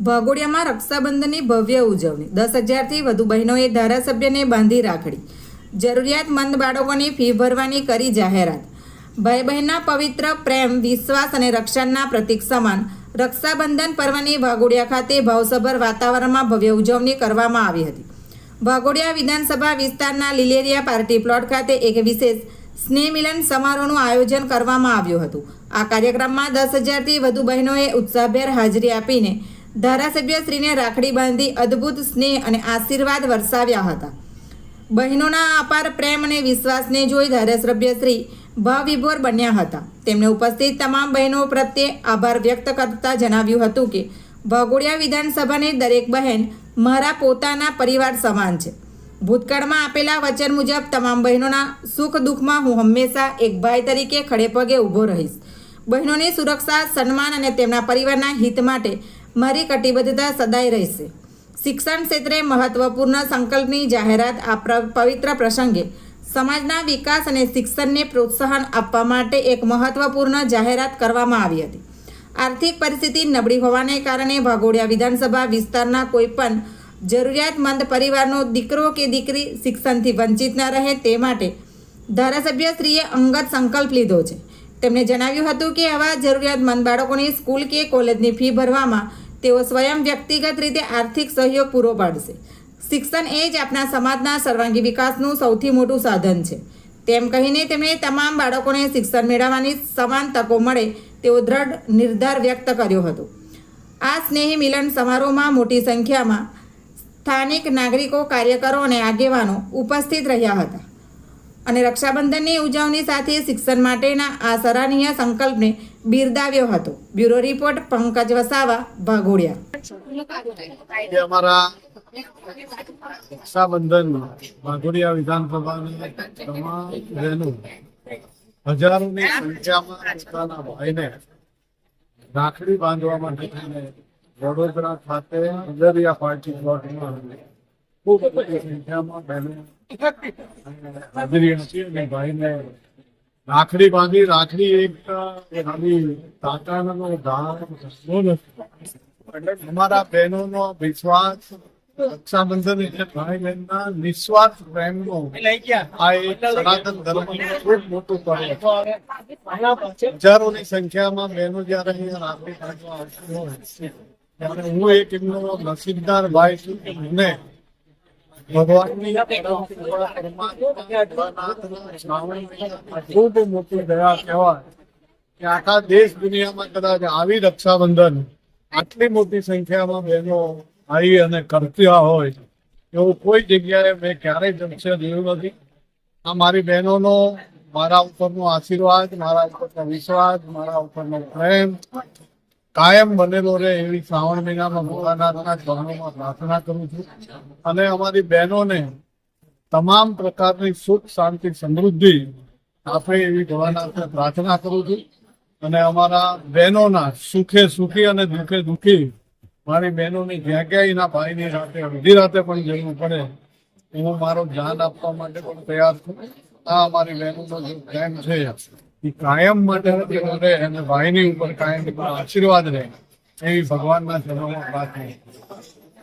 વાઘોડિયામાં રક્ષાબંધનની ભવ્ય ઉજવણી 10,000થી વધુ બહેનોએ ધારાસભ્યને બાંધી રાખડી. જરૂરિયાતમંદ બાળકોની ફી ભરવાની કરી જાહેરાત. ભાઈ બહેનના પવિત્ર પ્રેમ, વિશ્વાસ અને રક્ષણના પ્રતીક સમાન રક્ષાબંધન પર્વની વાઘોડિયા ખાતે ભાવસભર વાતાવરણમાં ભવ્ય ઉજવણી કરવામાં આવી હતી. વાઘોડિયા વિધાનસભા વિસ્તારના લીલેરિયા પાર્ટી પ્લોટ ખાતે એક વિશેષ સ્નેહ મિલન સમારોહનું આયોજન કરવામાં આવ્યું હતું. આ કાર્યક્રમમાં 10,000થી વધુ બહેનોએ ઉત્સાહભેર હાજરી આપીને ધારાસભ્યશ્રીને રાખડી બાંધી અદ્ભુત સ્નેહ અને આશીર્વાદ વરસાવ્યા હતા. બહેનોના અપાર પ્રેમ અને વિશ્વાસને જોઈ ધારાસભ્યશ્રી ભાવવિભોર બન્યા હતા. તેમણે ઉપસ્થિત તમામ બહેનો પ્રત્યે આભાર વ્યક્ત કરતા જણાવ્યું હતું કે વાઘોડિયા વિધાનસભાની દરેક બહેન મારા પોતાના પરિવાર સમાન છે. ભૂતકાળમાં આપેલા વચન મુજબ તમામ બહેનોના સુખ દુઃખમાં હું હંમેશા એક ભાઈ તરીકે ખડે પગે ઊભો રહીશ. બહેનોની સુરક્ષા, સન્માન અને તેમના પરિવારના હિત માટે મારી કટિબદ્ધતા સદાય રહેશે. શિક્ષણ ક્ષેત્રે મહત્વપૂર્ણ સંકલ્પની જાહેરાત. આ પવિત્ર પ્રસંગે સમાજના વિકાસ અને શિક્ષણને પ્રોત્સાહન આપવા માટે એક મહત્વપૂર્ણ જાહેરાત કરવામાં આવી હતી. આર્થિક પરિસ્થિતિ નબળી હોવાને કારણે વાઘોડિયા વિધાનસભા વિસ્તારના કોઈપણ જરૂરિયાતમંદ પરિવારનો દીકરો કે દીકરી શિક્ષણથી વંચિત ન રહે તે માટે ધારાસભ્યશ્રીએ અંગત સંકલ્પ લીધો છે. તેમણે જણાવ્યું હતું કે આવા જરૂરિયાતમંદ બાળકોની સ્કૂલ કે કોલેજની ફી ભરવામાં તેઓ સ્વયં વ્યક્તિગત રીતે આર્થિક સહયોગ પૂરો પાડશે. શિક્ષણ એ જ આપણા સમાજના સર્વાંગી વિકાસનું સૌથી મોટું સાધન છે. તેમ કહીને તેમણે તમામ બાળકોને શિક્ષણ મેળવવાની સમાન તકો મળે તેવો દ્રઢ નિર્ધાર વ્યક્ત કર્યો હતો. આ સ્નેહી મિલન સમારોહમાં મોટી સંખ્યામાં સ્થાનિક નાગરિકો, કાર્યકરો અને આગેવાનો ઉપસ્થિત રહ્યા હતા અને રક્ષાબંધનની ઉજવણી સાથે શિક્ષણ માટેના આ સરાહનીય સંકલ્પને બિરદાવ્યો હતો. Bureau report, Pankaj Vasava, Waghodia. અમારા રક્ષાબંધન વાઘોડિયા વિધાનસભાની તમામ બહેનો હજારોની સંખ્યામાં પોતાના ભાઈને રાખડી બાંધવા માટે થઈને વડોદરા ખાતે લીલેરિયા પાર્ટી પ્લોટમાં ખૂબ મોટી સંખ્યામાં બહેનો હાજરી હતી અને ભાઈને રાખડી બાંધી. રાખડી એક તાકાતનો ધાર એટલે અમારા બહેનોનો વિશ્વાસ, રક્ષાબંધન એટલે ભાઈ બહેનના નિસ્વાર્થ પ્રેમનો આ એક સનાતન ધર્મનું ખૂબ મોટું પર્વ. હજારોની સંખ્યામાં બહેનો જયારે અહીંયા રાખડી બાંધવા આવતી હોય ત્યારે હું એક એમનો નસીબદાર ભાઈ છું કે મને ભગવાનની ખૂબ મોટી દયા કહેવાય કે આખા દેશ દુનિયામાં કદાચ આવી રક્ષાબંધન આટલી મોટી સંખ્યામાં બહેનો આવી અને કરતા હોય એવું કોઈ જગ્યાએ મેં ક્યારેય દ્રશ્ય જોયું નથી. આ મારી બહેનોનો મારા ઉપરનો આશીર્વાદ, મારા ઉપરનો વિશ્વાસ, મારા ઉપરનો પ્રેમ કાયમ બનેલો રહે એવી શ્રાવણ મહિનામાં ભોળાનાથના ચરણોમાં પ્રાર્થના કરું છું. અને અમારી બહેનોને તમામ પ્રકારની સુખ, શાંતિ, સમૃદ્ધિ આપે એવી ભોળાનાથને પ્રાર્થના કરું છું. અને અમારા બહેનોના સુખે સુખી અને દુઃખે દુઃખી મારી બહેનોની જ્યાં ક્યાંય એના ભાઈની સાથે અડધી રાતે પણ જવું પડે હું મારો જાન આપવા માટે પણ તૈયાર છું. આ અમારી બહેનોનો જે પ્રેમ છે એ કાયમ માટે રહે અને ભાઈની ઉપર કાયમ આશીર્વાદ રહે એવી ભગવાનના ચરણોમાં પ્રાર્થના.